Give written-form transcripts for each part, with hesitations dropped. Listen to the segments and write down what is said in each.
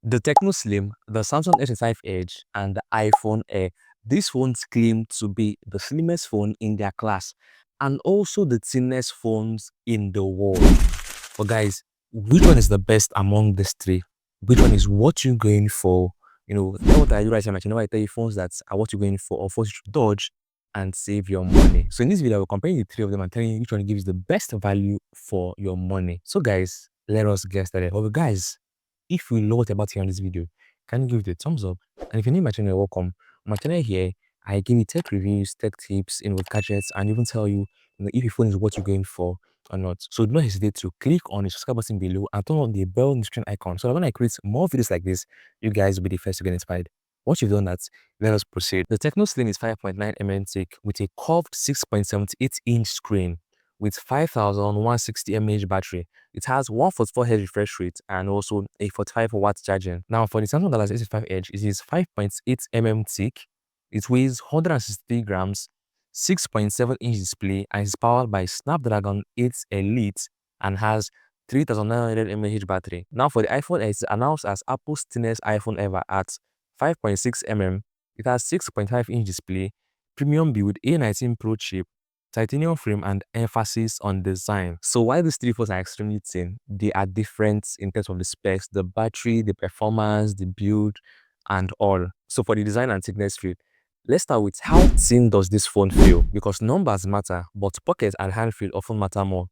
The Tecno Slim, the Samsung S25 Edge, and the iPhone Air. These phones claim to be the slimmest phone in their class and also the thinnest phones in the world. But guys, which one is the best among these three? Which one is what you're going for? That's what I do right here. I tell you phones that are what you're going for or phones you should dodge and save your money. So in this video, we're comparing the three of them and telling you which one gives the best value for your money. So guys, let us get started. Well, guys, if you know what about here on this video, can you give it a thumbs up? And if you're new to my channel, welcome. On my channel here, I give you tech reviews, tech tips, gadgets, and even tell you, if your phone is what you're going for or not. So do not hesitate to click on the subscribe button below and turn on the bell notification icon so that when I create more videos like this, you guys will be the first to get inspired. Once you've done that, let us proceed. The Tecno Slim is 5.9 mm thick with a curved 6.78-inch screen with 5160 mAh battery. It has 144 Hz refresh rate and also a 45 watt charging. Now for the Samsung Galaxy S25 Edge, it is 5.8 mm thick. It weighs 163 grams, 6.7-inch display, and is powered by Snapdragon 8 Elite and has 3900 mAh battery. Now for the iPhone X, it's announced as Apple's thinnest iPhone ever at 5.6 mm. It has 6.5-inch display, premium build A19 Pro chip, titanium frame, and emphasis on design. So while these three phones are extremely thin, they are different in terms of the specs, the battery, the performance, the build, and all. So for the design and thickness field, let's start with how thin does this phone feel? Because numbers matter, but pocket and hand feel often matter more.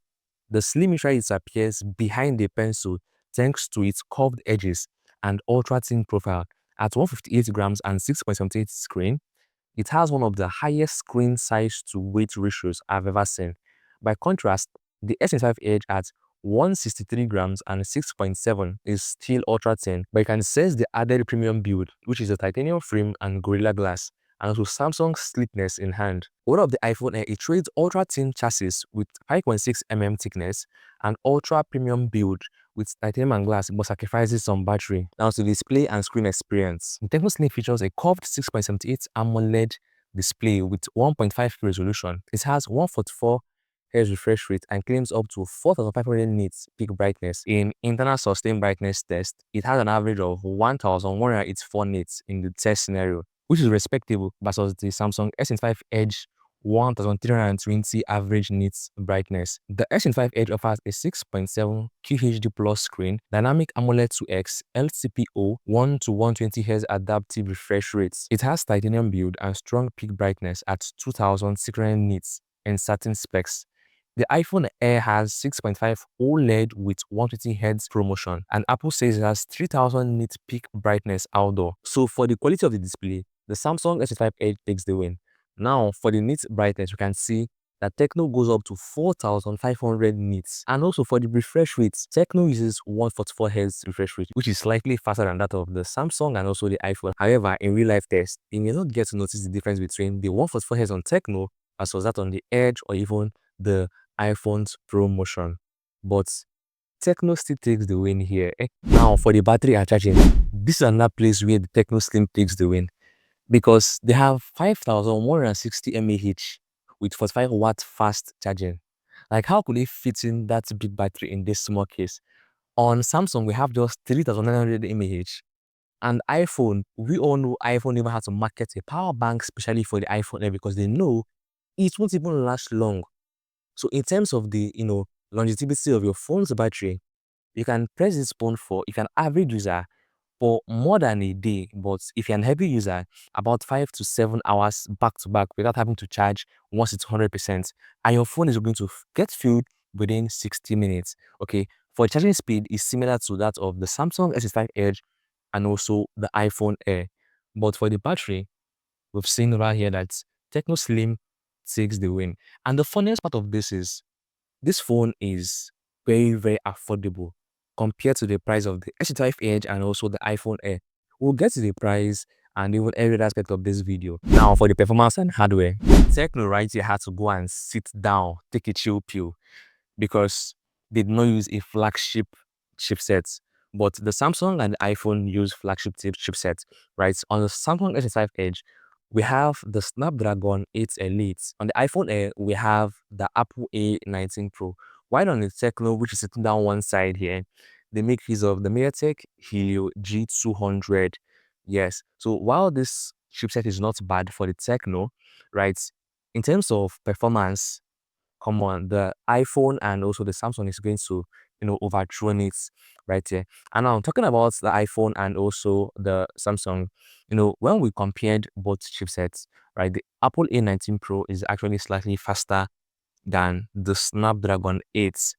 The slim usually disappears behind the pencil thanks to its curved edges and ultra thin profile. At 158 grams and 6.78 screen, it has one of the highest screen size to weight ratios I've ever seen. By contrast, the S25 Edge at 163 grams and 6.7 is still ultra thin, but you can sense the added premium build, which is a titanium frame and Gorilla Glass, and also Samsung's sleekness in hand. Over of the iPhone Air, it trades ultra thin chassis with 5.6 mm thickness and ultra premium build with titanium and glass but sacrifices some battery. Now to display and screen experience. The Tecno Slim features a curved 6.78 AMOLED display with 1.5K resolution. It has 144 Hz refresh rate and claims up to 4500 nits peak brightness. In internal sustained brightness test, it has an average of 1184 nits in the test scenario, which is respectable versus the Samsung S25 Edge 1320 average nits brightness. The S25 Edge offers a 6.7 QHD plus screen, dynamic AMOLED 2X, LTPO, 1 to 120 Hz adaptive refresh rates. It has titanium build and strong peak brightness at 2600 nits in certain specs. The iPhone Air has 6.5 OLED with 120 Hz promotion, and Apple says it has 3000 nit peak brightness outdoor. So for the quality of the display, the Samsung S25 Edge takes the win. Now for the nit brightness, you can see that Tecno goes up to 4500 nits. And also for the refresh rates, Tecno uses 144 Hz refresh rate, which is slightly faster than that of the Samsung and also the iPhone. However, in real life tests, you may not get to notice the difference between the 144 Hz on Tecno versus that on the Edge or even the iPhone's promotion. But Tecno still takes the win here. Now for the battery and charging, this is another place where the Tecno Slim takes the win because they have 5160 mAh with 45 watt fast charging. Like how could they fit in that big battery in this small case? On Samsung, we have just 3900 mAh. And iPhone, we all know iPhone even had to market a power bank specially for the iPhone Air because they know it won't even last long. So in terms of the longevity of your phone's battery, you can press this phone for, if you're an average user, for more than a day, but if you're an heavy user, about 5 to 7 hours back to back without having to charge once it's 100%, and your phone is going to get filled within 60 minutes. Okay, for charging speed is similar to that of the Samsung S25 Edge and also the iPhone Air, but for the battery, we've seen right here that Tecno Slim takes the win. And the funniest part of this is this phone is very, very affordable compared to the price of the S25 Edge and also the iPhone Air. We'll get to the price and even every other aspect of this video. Now for the performance and hardware, Tecno right here had to go and sit down, take a chill pill because they did not use a flagship chipset. But the Samsung and the iPhone use flagship chipset, right? On the Samsung S25 Edge, we have the Snapdragon 8 Elite. On the iPhone Air, we have the Apple A19 Pro. While on the Tecno, which is sitting down one side here, they make use of the MediaTek Helio G200. Yes. So while this chipset is not bad for the Tecno, right? In terms of performance, come on, the iPhone and also the Samsung is going to, overthrow it right there. And now talking about the iPhone and also the Samsung, when we compared both chipsets, right, the Apple A19 Pro is actually slightly faster than the Snapdragon 8.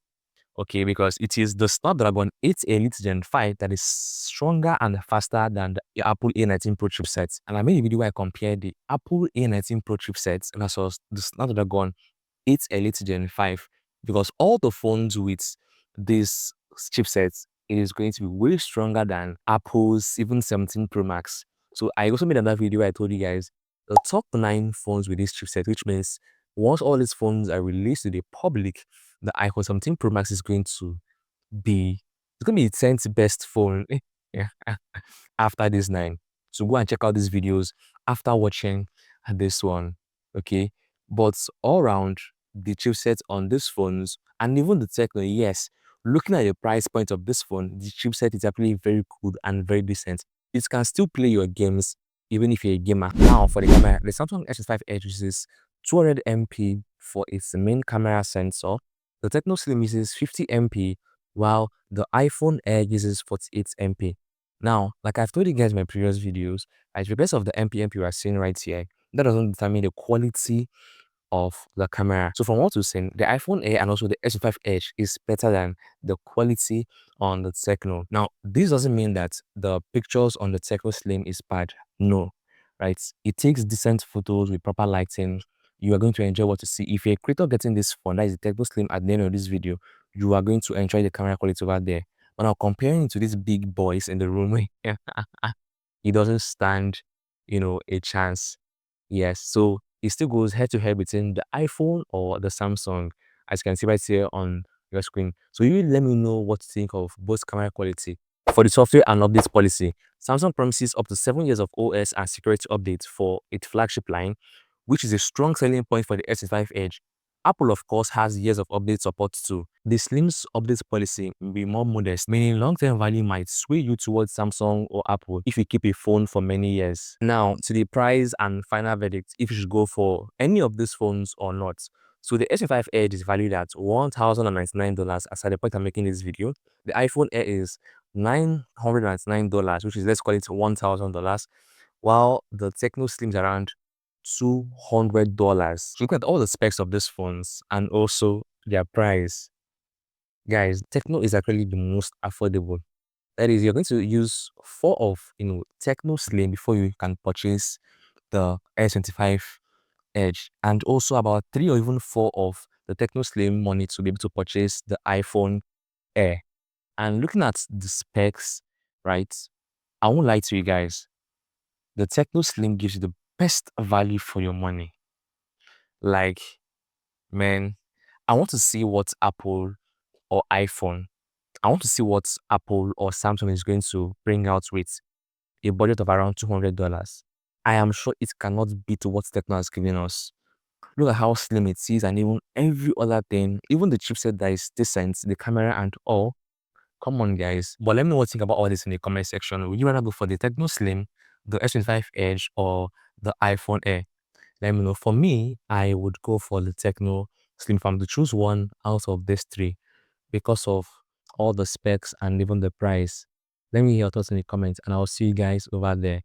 Okay, because it is the Snapdragon 8 Elite Gen 5 that is stronger and faster than the Apple A19 Pro chipset. And I made a video where I compared the Apple A19 Pro chipset versus the Snapdragon 8 Elite Gen 5, because all the phones with this chipset, it is going to be way stronger than Apple's even 17 Pro Max. So I also made another video where I told you guys the top 9 phones with this chipset, which means once all these phones are released to the public, the iPhone 17 Pro Max is going to be it's going to be the 10th best phone yeah, after this 9. So go and check out these videos after watching this one. Okay, but all around the chipset on these phones and even the Tecno, yes, looking at the price point of this phone, the chipset is actually very good and very decent. It can still play your games even if you're a gamer. Now for the camera, the Samsung S25 Edge uses 200 MP for its main camera sensor. The Tecno Slim uses 50 MP, while the iPhone Air uses 48 MP. Now, like I've told you guys in my previous videos, as regardless of the MP we are seeing right here, that doesn't determine the quality of the camera. So from what we've seen, the iPhone Air and also the S25 Edge is better than the quality on the Tecno. Now, this doesn't mean that the pictures on the Tecno Slim is bad. No, right? It takes decent photos with proper lighting. You are going to enjoy what you see. If you're a creator getting this phone, that is the Tecno Slim at the end of this video, you are going to enjoy the camera quality over there. But now comparing it to these big boys in the room, it doesn't stand, a chance. Yes, so it still goes head to head between the iPhone or the Samsung, as you can see right here on your screen. So you let me know what to think of both camera quality. For the software and updates policy, Samsung promises up to 7 years of OS and security updates for its flagship line, which is a strong selling point for the S25 Edge. Apple, of course, has years of update support too. The Slim's updates policy will be more modest, meaning long-term value might sway you towards Samsung or Apple if you keep a phone for many years. Now, to the price and final verdict, if you should go for any of these phones or not. So the S25 Edge is valued at $1,099 as at the point I'm making this video. The iPhone Air is $999, which is, let's call it $1,000, while the Tecno Slim is around $200. So look at all the specs of these phones and also their price. Guys, Tecno is actually the most affordable. That is, you're going to use 4 of Tecno Slim before you can purchase the S25 Edge, and also about 3 or even 4 of the Tecno Slim money to be able to purchase the iPhone Air. And looking at the specs, right, I won't lie to you guys, the Tecno Slim gives you the best value for your money. Like, man, I want to see what Apple or iPhone, I want to see what Apple or Samsung is going to bring out with a budget of around $200. I am sure it cannot beat what Tecno has given us. Look at how slim it is, and even every other thing, even the chipset that is decent, the camera and all. Come on, guys. But let me know what you think about all this in the comment section. Would you rather go for the Tecno Slim, the S25 Edge, or the iPhone Air? Let me know. For me, I would go for the Tecno Slim if I'm to choose one out of these 3 because of all the specs and even the price. Let me hear your thoughts in the comments, and I'll see you guys over there.